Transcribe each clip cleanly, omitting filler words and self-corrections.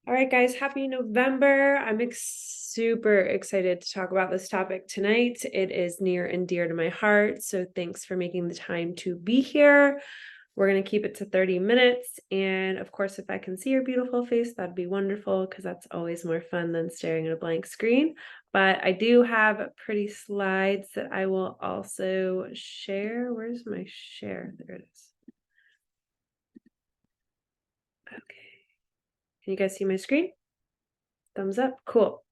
All right, guys, happy November. I'm super excited to talk about this topic tonight. It is near and dear to my heart. So thanks for making the time to be here. We're going to keep it to 30 minutes. And of course, if I can see your beautiful face, that'd be wonderful because that's always more fun than staring at a blank screen. But I do have pretty slides that I will also share. Where's my share? There it is. Okay. Can you guys see my screen? Thumbs up. Cool.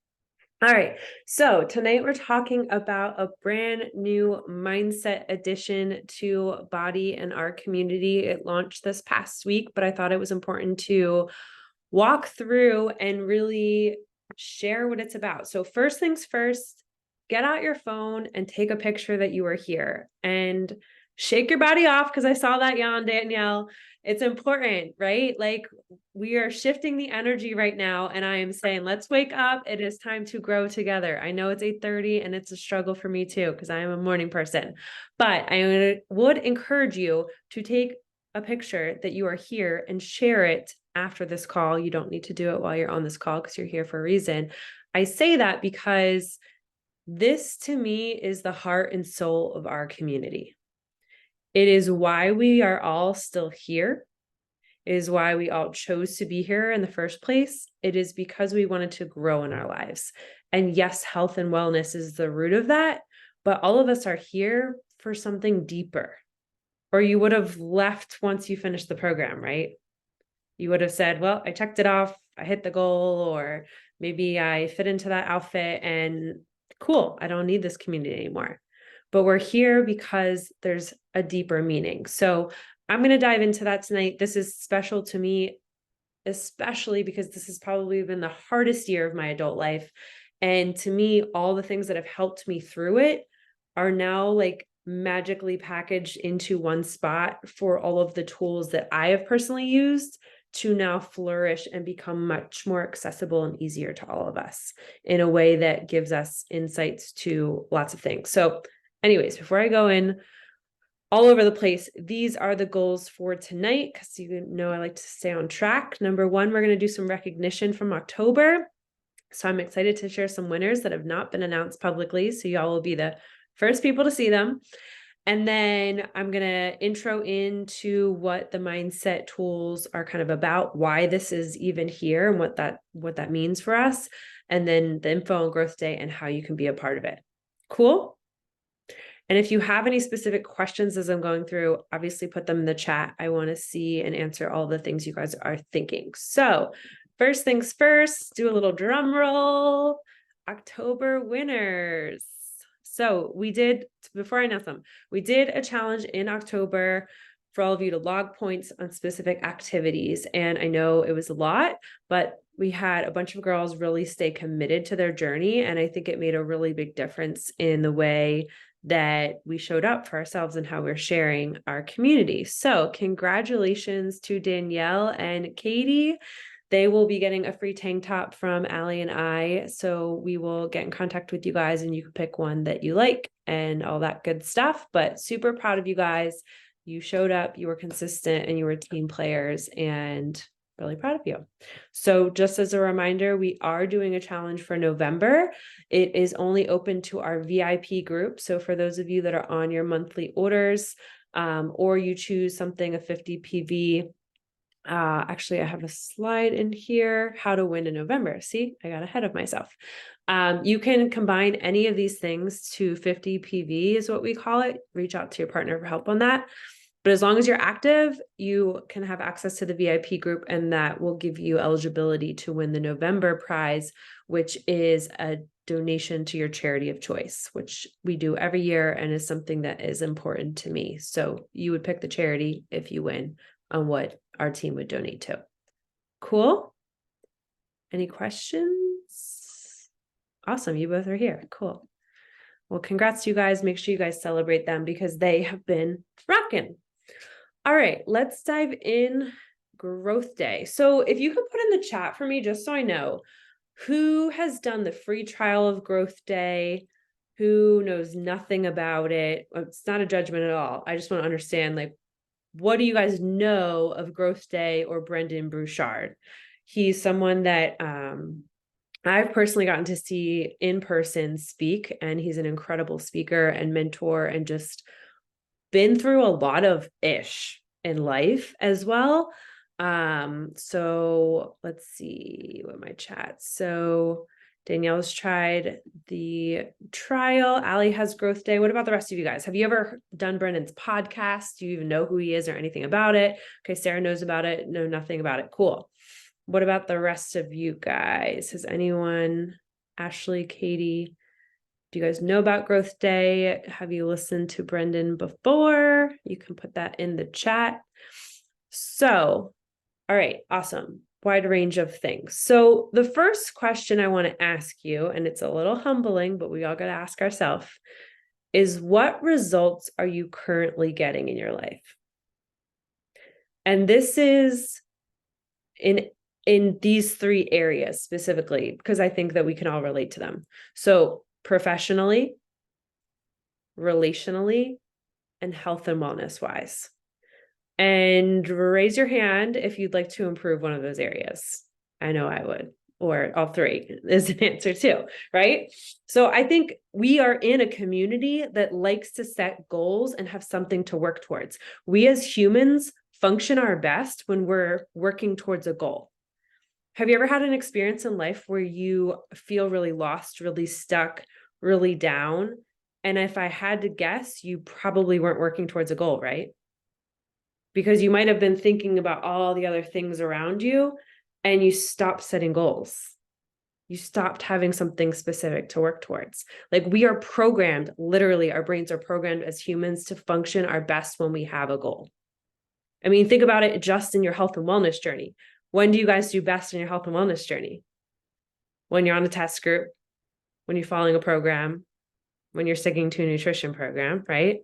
All right. So tonight we're talking about a brand new mindset addition to Body and our community. It launched this past week, but I thought it was important to walk through and really share what it's about. So first things first, get out your phone and take a picture that you are here and shake your body off because I saw that yawn, Danielle. It's important, right? Like we are shifting the energy right now and I am saying, let's wake up. It is time to grow together. I know it's 8:30 and it's a struggle for me too because I am a morning person, but I would encourage you to take a picture that you are here and share it after this call. You don't need to do it while you're on this call because you're here for a reason. I say that because this to me is the heart and soul of our community. It is why we are all still here. It is why we all chose to be here in the first place. It is because we wanted to grow in our lives. And yes, health and wellness is the root of that, but all of us are here for something deeper. Or you would have left once you finished the program, right? You would have said, well, I checked it off, I hit the goal, or maybe I fit into that outfit and cool, I don't need this community anymore. But we're here because there's a deeper meaning. So I'm going to dive into that tonight. This is special to me, especially because this has probably been the hardest year of my adult life. And to me, all the things that have helped me through it are now like magically packaged into one spot for all of the tools that I have personally used to now flourish and become much more accessible and easier to all of us in a way that gives us insights to lots of things. So anyways, before I go in all over the place, these are the goals for tonight because you know I like to stay on track. Number one, we're going to do some recognition from October. So I'm excited to share some winners that have not been announced publicly. So y'all will be the first people to see them. And then I'm going to intro into what the mindset tools are kind of about, why this is even here and what that means for us. And then the info on Growth Day and how you can be a part of it. Cool. And if you have any specific questions as I'm going through, obviously put them in the chat. I want to see and answer all the things you guys are thinking. So first things first, do a little drum roll. October winners. So we did, before I announce them, we did a challenge in October for all of you to log points on specific activities. And I know it was a lot, but we had a bunch of girls really stay committed to their journey. And I think it made a really big difference in the way that we showed up for ourselves and how we're sharing our community. So congratulations to Danielle and Katie. They will be getting a free tank top from Allie and I. So we will get in contact with you guys and you can pick one that you like and all that good stuff. But super proud of you guys. You showed up, you were consistent, and you were team players, and really proud of you. So just as a reminder, we are doing a challenge for November. It is only open to our VIP group. So for those of you that are on your monthly orders, or you choose something, a 50 PV, actually, I have a slide in here, how to win in November. See, I got ahead of myself. You can combine any of these things to 50 PV is what we call it. Reach out to your partner for help on that. But as long as you're active, you can have access to the VIP group, and that will give you eligibility to win the November prize, which is a donation to your charity of choice, which we do every year and is something that is important to me. So you would pick the charity if you win on what our team would donate to. Cool. Any questions? Awesome. You both are here. Cool. Well, congrats to you guys. Make sure you guys celebrate them because they have been rocking. All right, let's dive in. Growth Day. So if you could put in the chat for me, just so I know, who has done the free trial of Growth Day? Who knows nothing about it? It's not a judgment at all. I just want to understand, like, what do you guys know of Growth Day or Brendan Burchard? He's someone that I've personally gotten to see in person speak, and he's an incredible speaker and mentor and just been through a lot of ish in life as well. So let's see what my chat. So Danielle's tried the trial. Allie has growth day. What about the rest of you guys? Have you ever done Brendon's podcast? Do you even know who he is or anything about it? Okay, Sarah knows about it. Know nothing about it. Cool. What about the rest of you guys? Has anyone, Ashley, Katie, do you guys know about Growth Day? Have you listened to Brendon before? You can put that in the chat. So, all right, awesome. Wide range of things. So the first question I want to ask you, and it's a little humbling, but we all got to ask ourselves, is what results are you currently getting in your life? And this is in these three areas specifically, because I think that we can all relate to them. So professionally, relationally, and health and wellness wise. And raise your hand if you'd like to improve one of those areas. I know I would, or all three is an answer too, right? So I think we are in a community that likes to set goals and have something to work towards. We as humans function our best when we're working towards a goal. Have you ever had an experience in life where you feel really lost, really stuck, really down? And if I had to guess, you probably weren't working towards a goal, right? Because you might have been thinking about all the other things around you and you stopped setting goals. You stopped having something specific to work towards. Like we are programmed, literally, our brains are programmed as humans to function our best when we have a goal. I mean, think about it just in your health and wellness journey. When do you guys do best in your health and wellness journey? When you're on a test group, when you're following a program, when you're sticking to a nutrition program, right?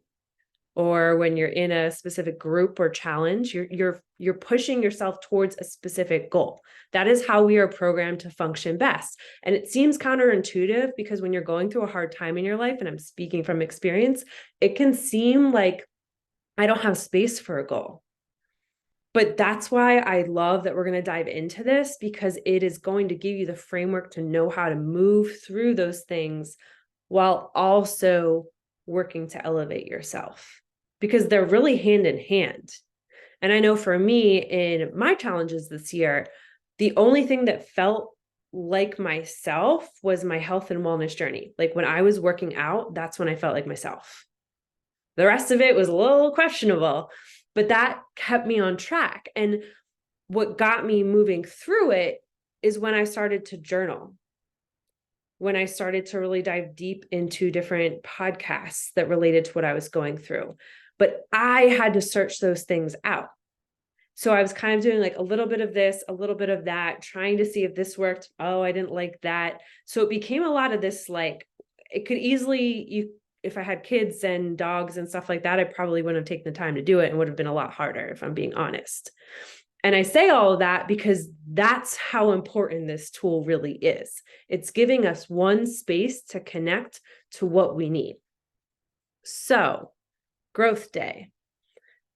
Or when you're in a specific group or challenge, you're pushing yourself towards a specific goal. That is how we are programmed to function best. And it seems counterintuitive because when you're going through a hard time in your life, and I'm speaking from experience, it can seem like I don't have space for a goal. But that's why I love that we're going to dive into this, because it is going to give you the framework to know how to move through those things while also working to elevate yourself, because they're really hand in hand. And I know for me in my challenges this year, the only thing that felt like myself was my health and wellness journey. Like when I was working out, that's when I felt like myself. The rest of it was a little questionable, but that kept me on track. And what got me moving through it is when I started to journal, when I started to really dive deep into different podcasts that related to what I was going through. But I had to search those things out. So I was kind of doing like a little bit of this, a little bit of that, trying to see if this worked. Oh, I didn't like that. So it became a lot of this, like it could easily, if I had kids and dogs and stuff like that, I probably wouldn't have taken the time to do it and would have been a lot harder, if I'm being honest. And I say all of that because that's how important this tool really is. It's giving us one space to connect to what we need. So, Growth Day.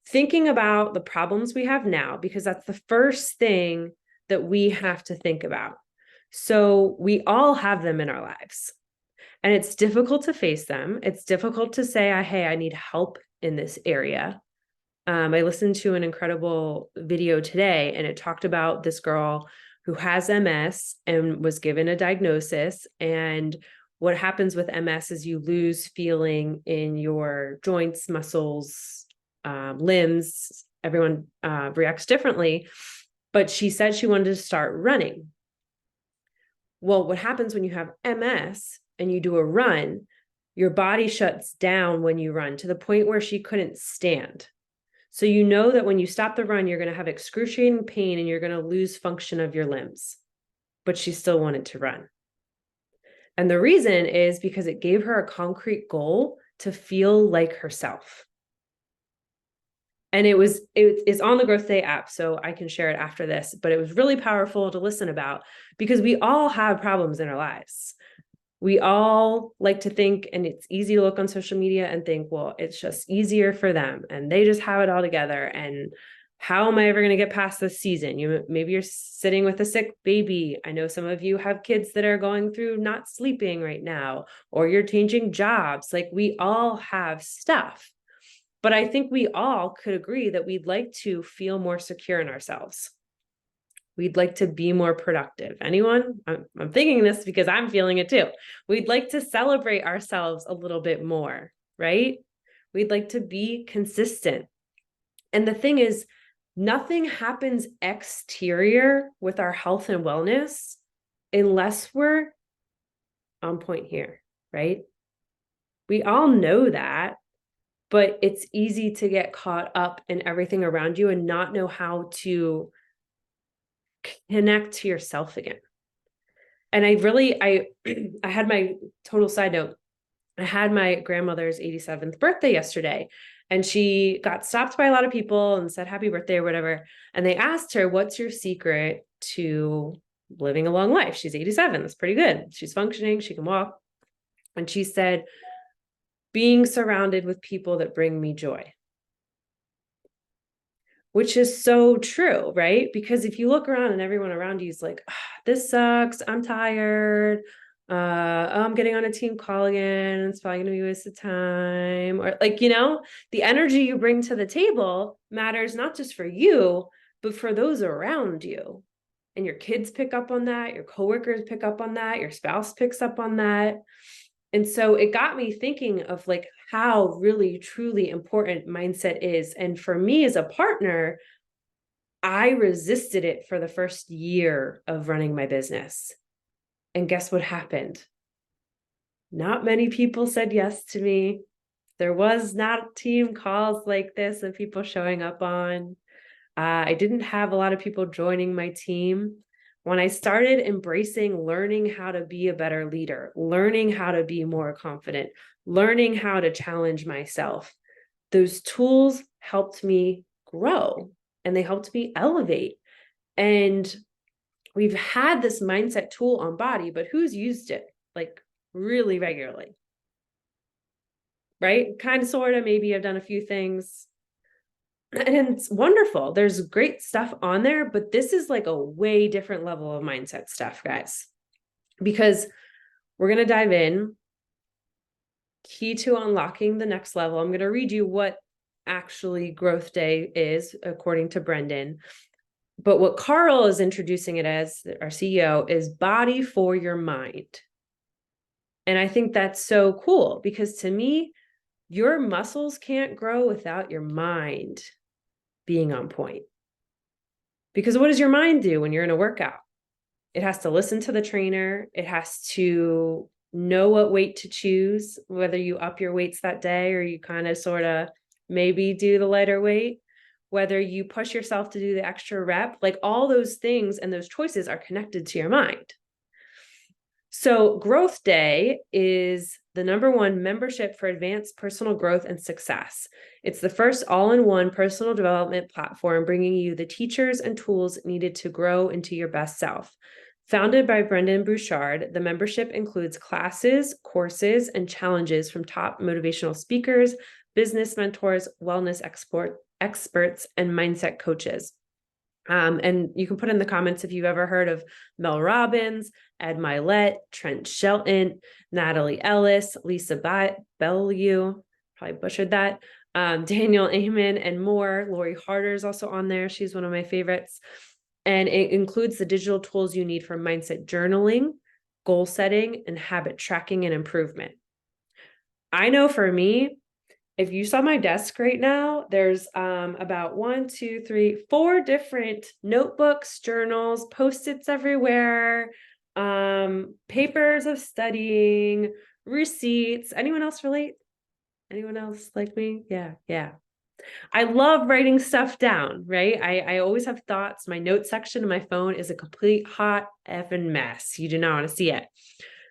Thinking about the problems we have now, because that's the first thing that we have to think about. So we all have them in our lives. And it's difficult to face them. It's difficult to say, hey, I need help in this area. I listened to an incredible video today, and it talked about this girl who has MS and was given a diagnosis. And what happens with MS is you lose feeling in your joints, muscles, limbs. Everyone reacts differently. But she said she wanted to start running. Well, what happens when you have MS and you do a run, your body shuts down when you run to the point where she couldn't stand. So you know that when you stop the run, you're going to have excruciating pain and you're going to lose function of your limbs. But she still wanted to run. And the reason is because it gave her a concrete goal to feel like herself. And it's on the Growth Day app, so I can share it after this, but it was really powerful to listen about because we all have problems in our lives. We all like to think, and it's easy to look on social media and think, well, it's just easier for them and they just have it all together. And How am I ever going to get past this season? Maybe you're sitting with a sick baby. I know some of you have kids that are going through not sleeping right now, or you're changing jobs. Like, we all have stuff. But I think we all could agree that we'd like to feel more secure in ourselves. We'd like to be more productive. Anyone? I'm thinking this because I'm feeling it too. We'd like to celebrate ourselves a little bit more, right? We'd like to be consistent. And the thing is, nothing happens exterior with our health and wellness unless we're on point here, right? We all know that, but it's easy to get caught up in everything around you and not know how to connect to yourself again. And I had my total side note. I had my grandmother's 87th birthday yesterday, and she got stopped by a lot of people and said happy birthday or whatever. And they asked her, what's your secret to living a long life? She's 87. That's pretty good. She's functioning. She can walk. And she said, being surrounded with people that bring me joy. Which is so true, right? Because if you look around and everyone around you is like, this sucks, I'm tired, I'm getting on a team call again, it's probably gonna be a waste of time. Or like, the energy you bring to the table matters not just for you, but for those around you. And your kids pick up on that, your coworkers pick up on that, your spouse picks up on that. And so it got me thinking of like how really, truly important mindset is. And for me as a partner, I resisted it for the first year of running my business. And guess what happened? Not many people said yes to me. There was not team calls like this of people showing up on. I didn't have a lot of people joining my team. When I started embracing learning how to be a better leader, learning how to be more confident, learning how to challenge myself, those tools helped me grow and they helped me elevate. And we've had this mindset tool on Body, but who's used it like really regularly? Right? Kind of, sort of, maybe I've done a few things. And it's wonderful. There's great stuff on there, but this is like a way different level of mindset stuff, guys, because we're going to dive in. Key to unlocking the next level. I'm going to read you what actually Growth Day is, according to Brendon. But what Carl is introducing it as, our CEO, is body for your mind. And I think that's so cool because to me, your muscles can't grow without your mind being on point. Because what does your mind do when you're in a workout? It has to listen to the trainer. It has to know what weight to choose, whether you up your weights that day or you kind of sort of maybe do the lighter weight, whether you push yourself to do the extra rep, like all those things and those choices are connected to your mind. So Growth Day is the #1 membership for advanced personal growth and success. It's the first all-in-one personal development platform bringing you the teachers and tools needed to grow into your best self. Founded by Brendon Burchard, the membership includes classes, courses, and challenges from top motivational speakers, business mentors, wellness experts, and mindset coaches. And you can put in the comments if you've ever heard of Mel Robbins, Ed Milet, Trent Shelton, Natalie Ellis, Lisa Bellew, probably butchered that, Daniel Amen, and more. Lori Harder is also on there. She's one of my favorites. And it includes the digital tools you need for mindset journaling, goal setting, and habit tracking and improvement. I know for me, if you saw my desk right now, there's about 4 different notebooks, journals, Post-its everywhere, papers of studying, receipts. Anyone else relate? Anyone else like me? Yeah. I love writing stuff down, right? I always have thoughts. My notes section of my phone is a complete hot effing mess. You do not want to see it.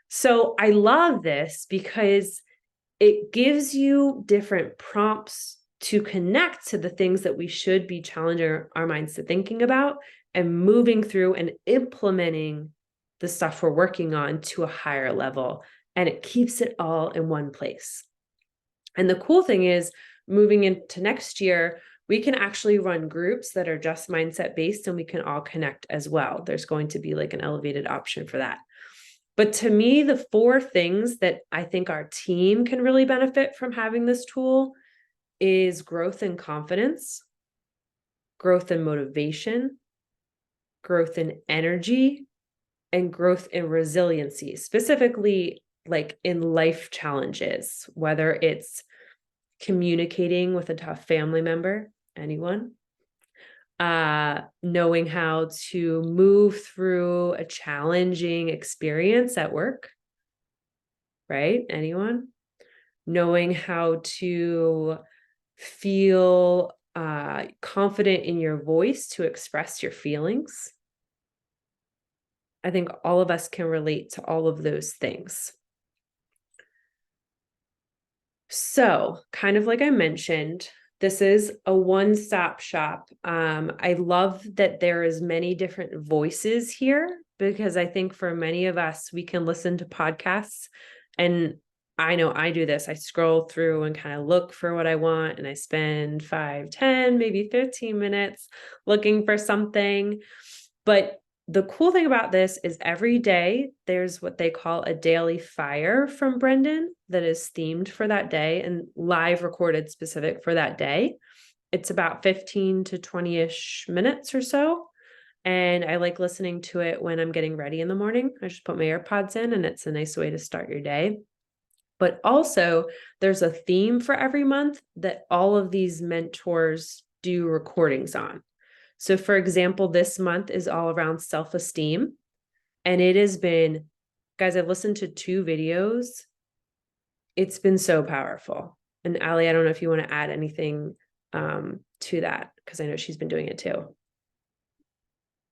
So I love this because it gives you different prompts to connect to the things that we should be challenging our minds to thinking about and moving through and implementing the stuff we're working on to a higher level. And it keeps it all in one place. And the cool thing is, moving into next year, We can actually run groups that are just mindset based, and we can all connect as well. There's going to be like an elevated option for that. But to me, the 4 things that I think our team can really benefit from having this tool is growth and confidence, growth and motivation, growth in energy, and growth in resiliency, specifically like in life challenges, whether it's communicating with a tough family member, anyone, knowing how to move through a challenging experience at work, right? Anyone? Knowing how to feel confident in your voice to express your feelings. I think all of us can relate to all of those things. So, kind of like I mentioned, this is a one-stop shop. I love that there is many different voices here, because I think for many of us, we can listen to podcasts, and I know I do this. I scroll through and kind of look for what I want, and I spend 5, 10, maybe 15 minutes looking for something. But the cool thing about this is every day there's what they call a daily fire from Brendon that is themed for that day and live recorded specific for that day. It's about 15 to 20-ish minutes or so. And I like listening to it when I'm getting ready in the morning. I just put my AirPods in, and it's a nice way to start your day. But also there's a theme for every month that all of these mentors do recordings on. So for example, this month is all around self-esteem. And it has been, guys, I've listened to 2 videos. It's been so powerful. And Allie, I don't know if you want to add anything to that, because I know she's been doing it too.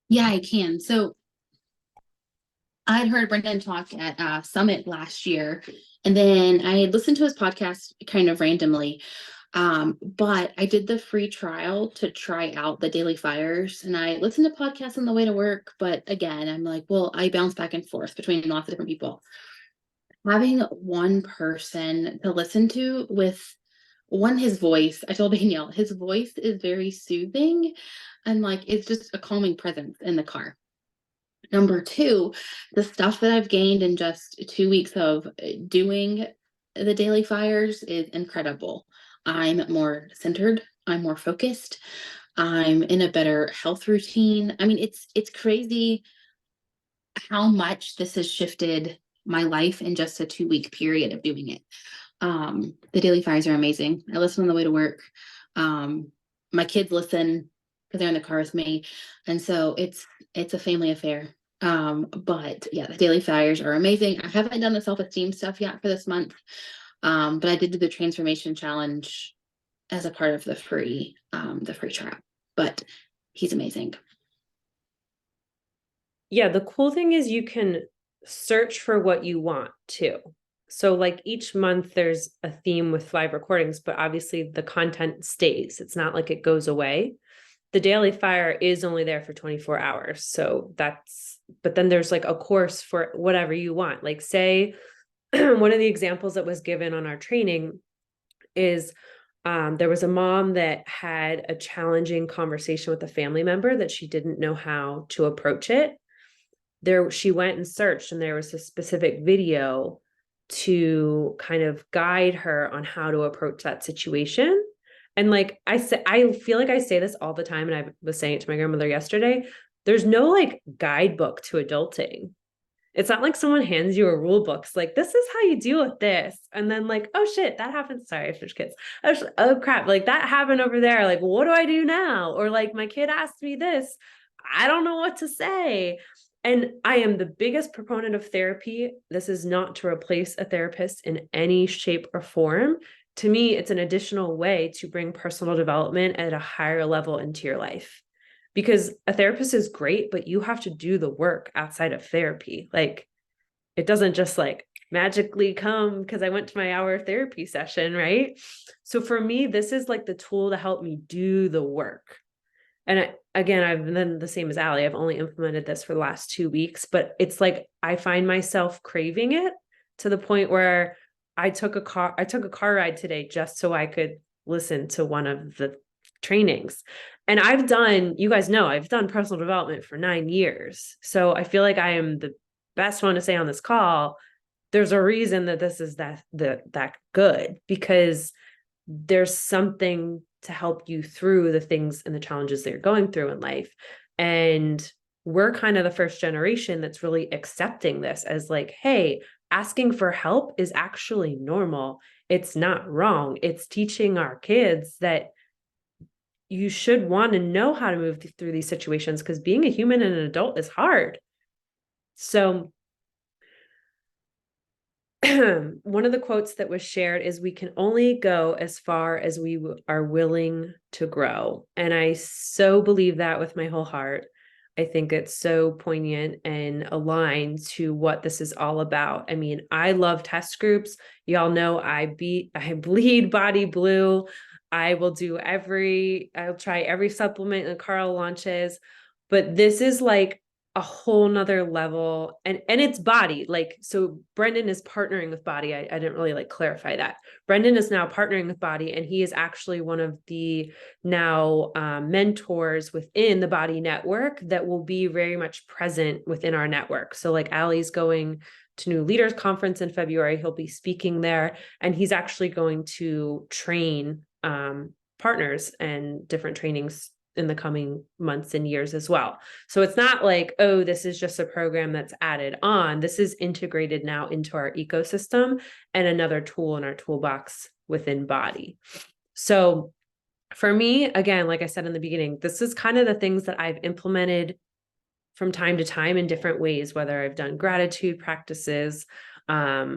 Yeah, I can. So I had heard Brendan talk at Summit last year, and then I had listened to his podcast kind of randomly. But I did the free trial to try out the daily fires, and I listened to podcasts on the way to work. But again, I'm like, well, I bounce back and forth between lots of different people. Having one person to listen to with his voice, I told Danielle, his voice is very soothing, and like it's just a calming presence in the car. Number 2, the stuff that I've gained in just 2 weeks of doing the daily fires is incredible. I'm more centered, I'm more focused, I'm in a better health routine. I mean, it's crazy how much this has shifted my life in just a 2-week period of doing it. The daily fires are amazing. I listen on the way to work. My kids listen because they're in the car with me, and so it's a family affair. But yeah, the daily fires are amazing. I haven't done the self-esteem stuff yet for this month, but I did do the transformation challenge as a part of the free trial. But he's amazing. Yeah, the cool thing is you can search for what you want too. So like each month there's a theme with live recordings, but obviously the content stays. It's not like it goes away. The daily fire is only there for 24 hours. So but then there's like a course for whatever you want. Like say, one of the examples that was given on our training is there was a mom that had a challenging conversation with a family member that she didn't know how to approach it. She went and searched, and there was a specific video to kind of guide her on how to approach that situation. And like I feel like I say this all the time, and I was saying it to my grandmother yesterday. There's no like guidebook to adulting. It's not like someone hands you a rule book. It's like, this is how you deal with this. And then like, oh shit, that happened. Sorry, fish kids. Oh crap. Like that happened over there. Like, what do I do now? Or like my kid asked me this. I don't know what to say. And I am the biggest proponent of therapy. This is not to replace a therapist in any shape or form. To me, it's an additional way to bring personal development at a higher level into your life. Because a therapist is great, but you have to do the work outside of therapy. Like it doesn't just like magically come because I went to my hour therapy session, right? So for me, this is like the tool to help me do the work. And again, I've been the same as Allie. I've only implemented this for the last 2 weeks, but it's like I find myself craving it to the point where I took a car ride today just so I could listen to one of the trainings. And you guys know, I've done personal development for 9 years. So I feel like I am the best one to say on this call, there's a reason that this is that good, because there's something to help you through the things and the challenges that you're going through in life. And we're kind of the first generation that's really accepting this as like, hey, asking for help is actually normal. It's not wrong. It's teaching our kids that you should want to know how to move through these situations, because being a human and an adult is hard. So one of the quotes that was shared is, we can only go as far as we are willing to grow. And I so believe that with my whole heart. I think it's so poignant and aligned to what this is all about. I mean, I love test groups. Y'all know I bleed Body Blue. I'll try every supplement that Carl launches, but this is like a whole nother level, and it's Body. Like, so Brendan is partnering with Body. I didn't really like clarify that. Brendan is now partnering with Body, and he is actually one of the now mentors within the Body network that will be very much present within our network. So like Allie's going to New Leaders Conference in February. He'll be speaking there, and he's actually going to train partners and different trainings in the coming months and years as well. So it's not like, oh, this is just a program that's added on. This is integrated now into our ecosystem and another tool in our toolbox within Body. So for me, again, like I said in the beginning, this is kind of the things that I've implemented from time to time in different ways, whether I've done gratitude practices,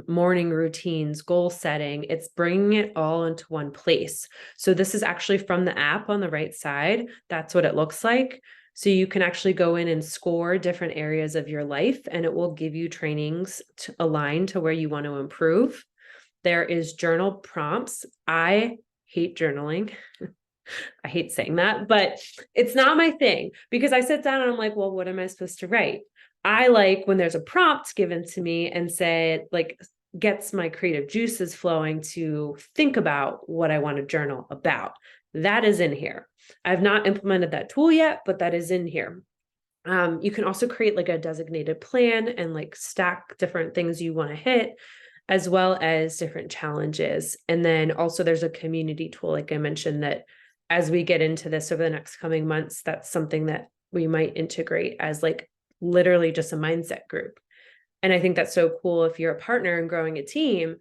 morning routines, goal setting. It's bringing it all into one place. So this is actually from the app on the right side. That's what it looks like. So you can actually go in and score different areas of your life, and it will give you trainings to align to where you want to improve. There is journal prompts. I hate journaling. I hate saying that, but it's not my thing, because I sit down and I'm like, well, what am I supposed to write? I like when there's a prompt given to me and say, like, gets my creative juices flowing to think about what I want to journal about. That is in here. I've not implemented that tool yet, but that is in here. You can also create like a designated plan and like stack different things you want to hit, as well as different challenges. And then also there's a community tool, like I mentioned, that as we get into this over the next coming months, that's something that we might integrate as like literally just a mindset group. And I think that's so cool. If you're a partner and growing a team,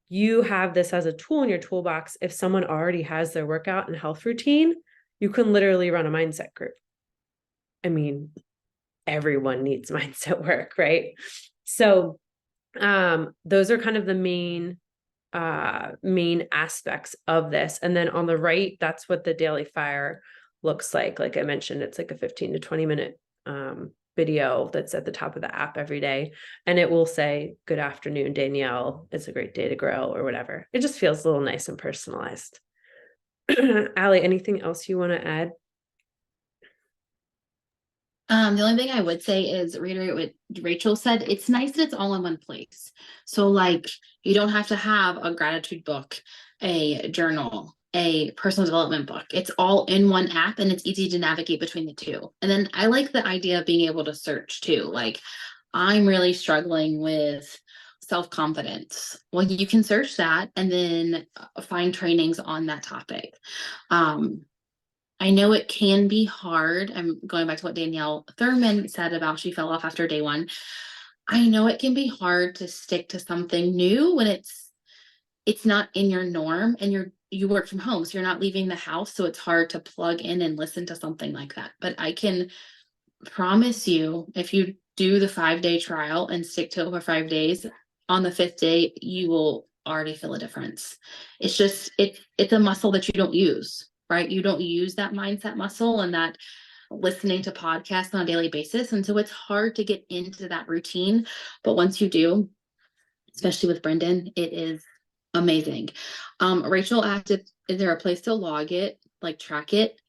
you have this as a tool in your toolbox. If someone already has their workout and health routine, you can literally run a mindset group. I mean, everyone needs mindset work, right? So those are kind of the main aspects of this. And then on the right, that's what the Daily Fire looks like. Like I mentioned, it's like a 15 to 20 minute video that's at the top of the app every day. And it will say, good afternoon, Danielle. It's a great day to grow, or whatever. It just feels a little nice and personalized. Allie, anything else you want to add? The only thing I would say is reiterate what Rachel said. It's nice that it's all in one place. So like, you don't have to have a gratitude book, a journal, a personal development book. It's all in one app, and it's easy to navigate between the two. And then I like the idea of being able to search too. Like, I'm really struggling with self-confidence. Well, you can search that and then find trainings on that topic. I know it can be hard. I'm going back to what Danielle Thurman said about she fell off after day one. I know it can be hard to stick to something new when it's not in your norm, and you work from home, so you're not leaving the house, so it's hard to plug in and listen to something like that. But I can promise you, if you do the 5-day trial and stick to it for 5 days, on the 5th day, you will already feel a difference. It's just, it's a muscle that you don't use. Right? You don't use that mindset muscle and that listening to podcasts on a daily basis. And so it's hard to get into that routine. But once you do, especially with Brendan, it is amazing. Rachel asked, is there a place to log it, like track it?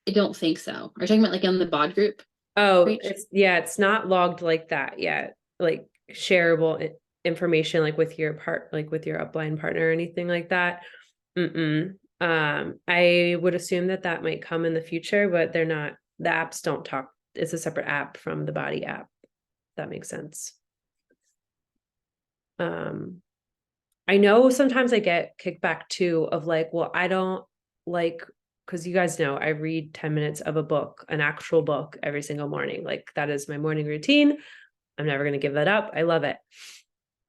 I don't think so. Are you talking about like in the bod group? Oh, it's not logged like that yet. Like shareable information, like with your upline partner or anything like that. I would assume that that might come in the future, but they're not, the apps don't talk. It's a separate app from the Body app. That makes sense. I know sometimes I get kickback too of like, well, I don't like, because you guys know I read 10 minutes of a book, an actual book every single morning. Like that is my morning routine. I'm never going to give that up. I love it.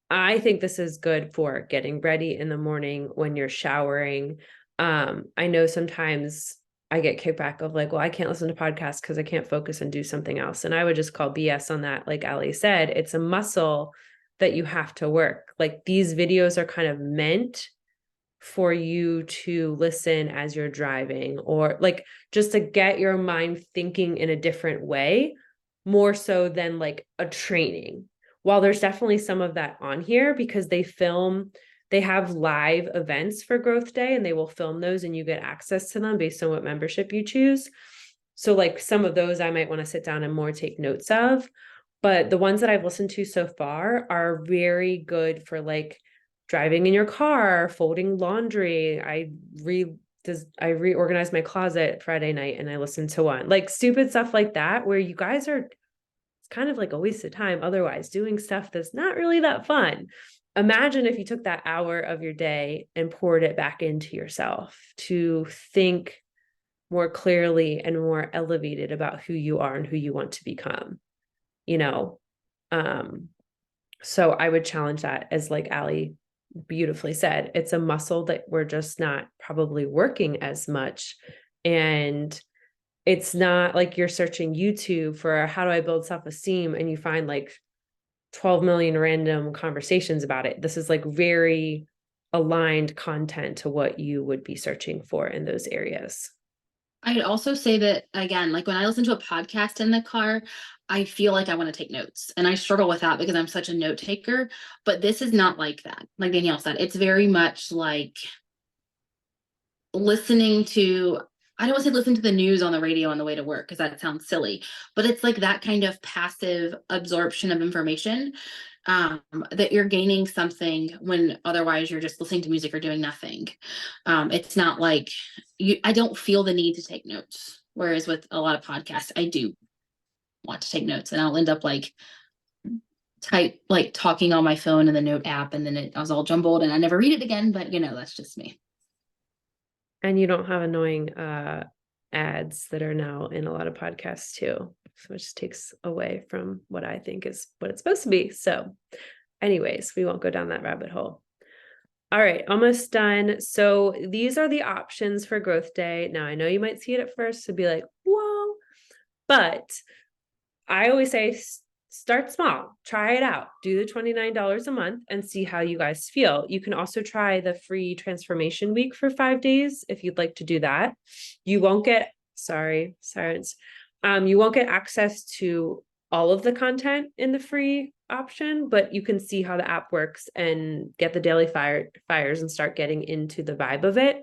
I think this is good for getting ready in the morning when you're showering. I know sometimes I get kickback of like, well, I can't listen to podcasts because I can't focus and do something else. And I would just call BS on that. Like Ali said, it's a muscle that you have to work. Like these videos are kind of meant for you to listen as you're driving, or like just to get your mind thinking in a different way, more so than like a training. While there's definitely some of that on here because they have live events for Growth Day and they will film those and you get access to them based on what membership you choose. So like some of those I might want to sit down and more take notes of, but the ones that I've listened to so far are very good for like driving in your car, folding laundry. I reorganized my closet Friday night and I listened to one. Like stupid stuff like that where you guys are, it's kind of like a waste of time otherwise doing stuff that's not really that fun. Imagine if you took that hour of your day and poured it back into yourself to think more clearly and more elevated about who you are and who you want to become, you know? So I would challenge that, as like Ali beautifully said, it's a muscle that we're just not probably working as much. And it's not like you're searching YouTube for how do I build self-esteem and you find like 12 million random conversations about it. This is like very aligned content to what you would be searching for in those areas. I'd also say that again, like when I listen to a podcast in the car, I feel like I want to take notes and I struggle with that because I'm such a note taker, but this is not like that. Like Danielle said, it's very much like listening to, I don't want to say listen to the news on the radio on the way to work because that sounds silly, but it's like that kind of passive absorption of information, that you're gaining something when otherwise you're just listening to music or doing nothing. It's not like I don't feel the need to take notes. Whereas with a lot of podcasts, I do want to take notes and I'll end up like talking on my phone in the note app and then it was all jumbled and I never read it again, but that's just me. And you don't have annoying ads that are now in a lot of podcasts too, which takes away from what I think is what it's supposed to be. So anyways, we won't go down that rabbit hole. All right, almost done. So these are the options for Growth Day. Now I know you might see it at first to be like, whoa, but I always say start small, try it out, do the $29 a month and see how you guys feel. You can also try the free transformation week for 5 days if you'd like to do that. You won't get, sorry, sirens. You won't get access to all of the content in the free option, but you can see how the app works and get the daily fires and start getting into the vibe of it.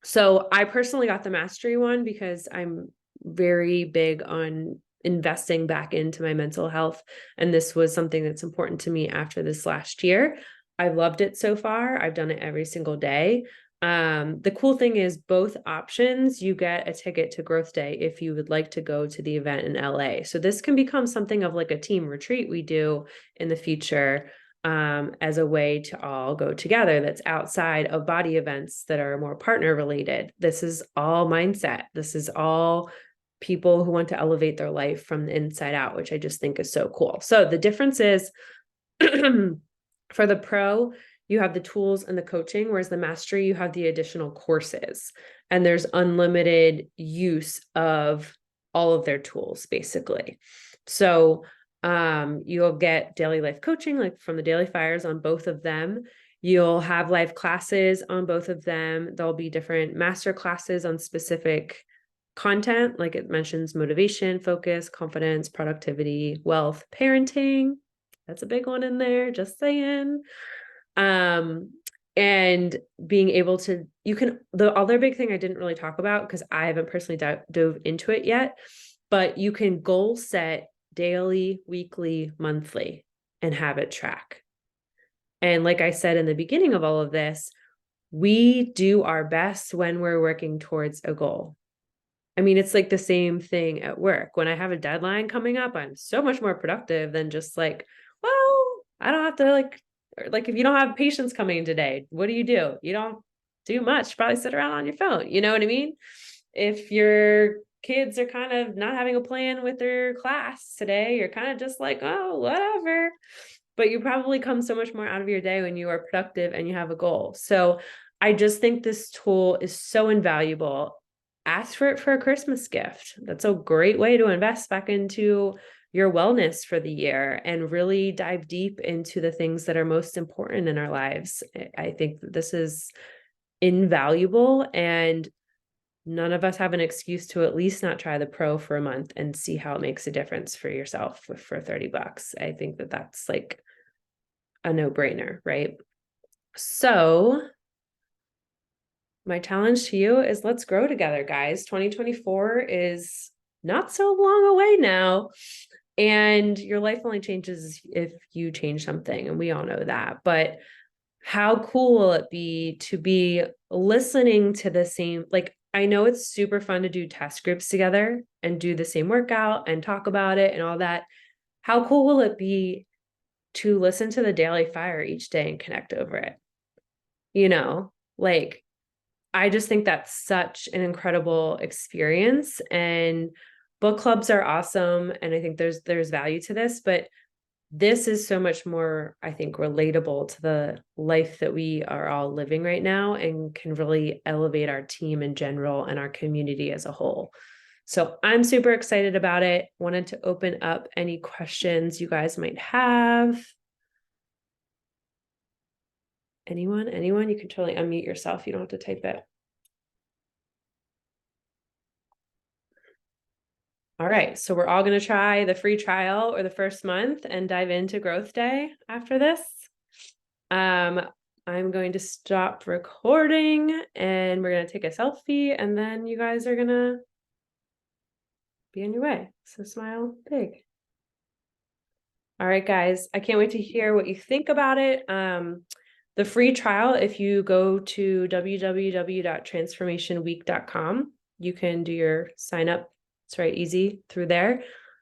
So I personally got the mastery one because I'm very big on investing back into my mental health. And this was something that's important to me after this last year. I loved it so far. I've done it every single day. The cool thing is both options, you get a ticket to Growth Day if you would like to go to the event in LA. So this can become something of like a team retreat we do in the future, as a way to all go together that's outside of body events that are more partner related. This is all mindset. This is all people who want to elevate their life from the inside out, which I just think is so cool. So the difference is for the pro, you have the tools and the coaching, whereas the mastery, you have the additional courses and there's unlimited use of all of their tools basically. So you'll get daily life coaching, like from the Daily Fires on both of them. You'll have live classes on both of them. There'll be different master classes on specific content, like it mentions motivation, focus, confidence, productivity, wealth, parenting. That's a big one in there, just saying. And being able to, the other big thing I didn't really talk about because I haven't personally dove into it yet, but you can goal set daily, weekly, monthly, and have it track. And like I said in the beginning of all of this, we do our best when we're working towards a goal. I mean, it's like the same thing at work. When I have a deadline coming up, I'm so much more productive than just like, well, I don't have to like if you don't have patients coming in today, what do? You don't do much, probably sit around on your phone. You know what I mean? If your kids are kind of not having a plan with their class today, you're kind of just like, oh, whatever. But you probably come so much more out of your day when you are productive and you have a goal. So I just think this tool is so invaluable. Ask for it for a Christmas gift. That's a great way to invest back into your wellness for the year and really dive deep into the things that are most important in our lives. I think that this is invaluable, and none of us have an excuse to at least not try the pro for a month and see how it makes a difference for yourself for $30. I think that that's like a no-brainer, right? So my challenge to you is let's grow together, guys. 2024 is not so long away now. And your life only changes if you change something. And we all know that. But how cool will it be to be listening to the same, like, I know it's super fun to do test groups together and do the same workout and talk about it and all that. How cool will it be to listen to the Daily Fire each day and connect over it? You know, like, I just think that's such an incredible experience, and book clubs are awesome. And I think there's value to this, but this is so much more, I think, relatable to the life that we are all living right now and can really elevate our team in general and our community as a whole. So I'm super excited about it. Wanted to open up any questions you guys might have. Anyone? You can totally unmute yourself. You don't have to type it. All right, so we're all going to try the free trial or the first month and dive into Growth Day after this. I'm going to stop recording and we're going to take a selfie, and then you guys are going to be on your way. So smile big. All right, guys, I can't wait to hear what you think about it. The free trial, if you go to www.transformationweek.com, you can do your sign up. It's very easy through there.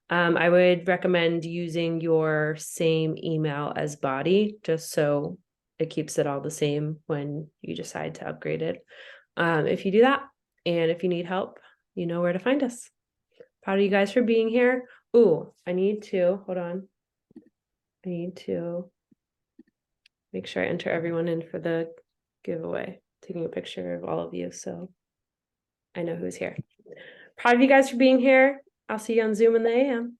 I would recommend using your same email as Body, just so it keeps it all the same when you decide to upgrade it. If you do that, and if you need help, you know where to find us. Proud of you guys for being here. Ooh, hold on. I need to make sure I enter everyone in for the giveaway. Taking a picture of all of you so I know who's here. Proud of you guys for being here. I'll see you on Zoom in the AM.